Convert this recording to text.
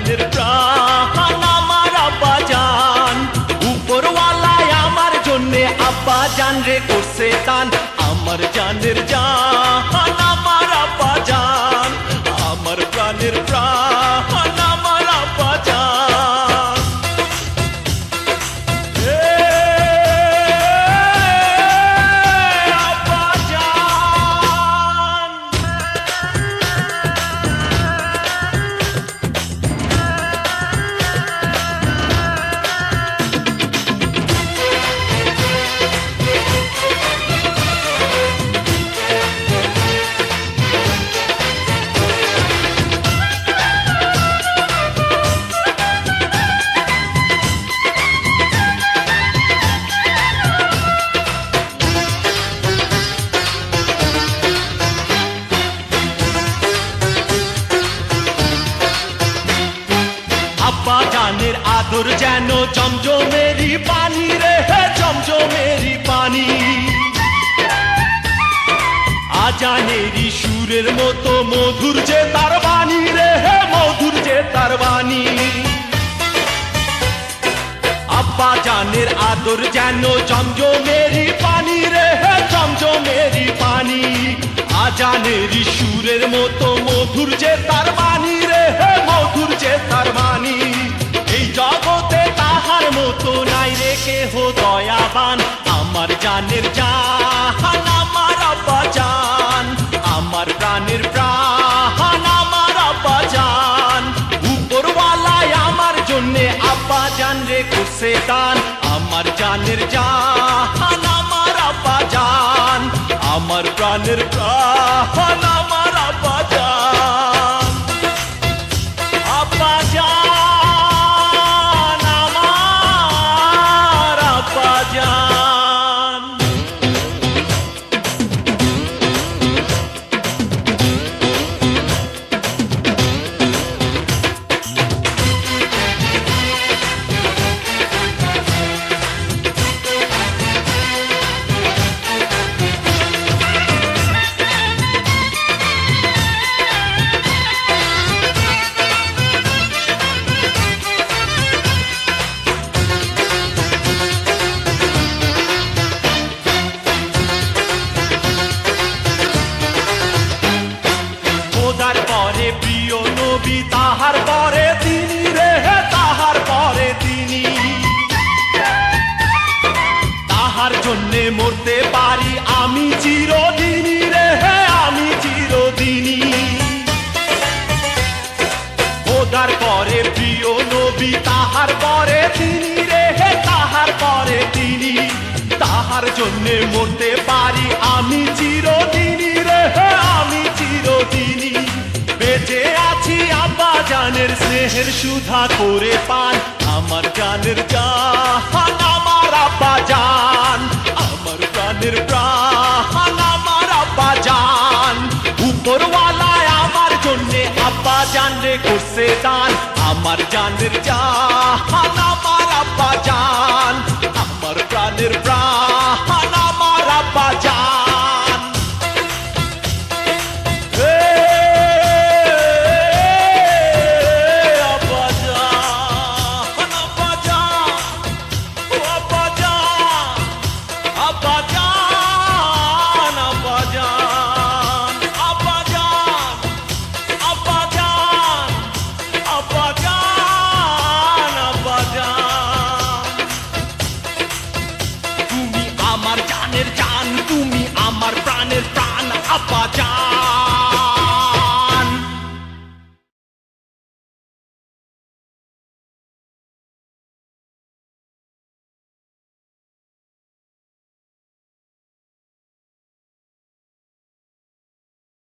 জানের প্রাণ আমার আব্বা জান। উপরওয়ালায় আমার জন্যে আব্বা জান রে করছে দান। আমার জানের জান আমার আব্বা জান, আমার প্রাণের প্রাণ আমার আব্বা জান। আব্বা জান। আব্বা জানের আদর যেন জমজমেরি পানি রে, জমজমেরি পানি। আজানেরি সুরের মতো মধুর যে তার বাণী রে, মধুর যে তার বাণী। আব্বা জানের আদর যেন জমজমেরি পানি রে, জমজমেরি পানি। আজানেরি সুরের মতো মধুর যে তার বাণী রে, মধুর যে তার বাণী। এই জগতে তাহার মতো নাই রে কেহ দয়াবান। আমার জানের জান আমার আব্বা জান, আমার প্রাণের প্রাণ আমার আব্বা জান। উপরওয়ালায় আমার জন্যে আব্বা জান রে করছে দান। আমার জানের জান আমার আব্বা জান, আমার প্রাণের প্রাণ আমার আব্বা জান। আব্বা জান আমার আব্বা জান। খোদার পরে প্রিয় নবী, তাহার পরে তিনি রে, তাহার পরে তিনি। তাহার জন্যে মরতে পারি আমি চিরদিনই রে, আমি চিরদিনই। খোদার পরে প্রিয় নবী, তাহার পরে তিনি রে, তাহার পরে তিনি। তাহার জন্যে মরতে পারি আমি চিরদিনই রে, আমি চিরদিনই। বেঁচে আছি আব্বা জানের স্নেহের সুধা করে পান। আমার জানের জান আমার আব্বা জান, আমার প্রাণের প্রাণ আমার আব্বা জান। উপরওয়ালায় আমার জন্যে আব্বা জান রে করছে দান। আমার জানের জান আমার আব্বা জান,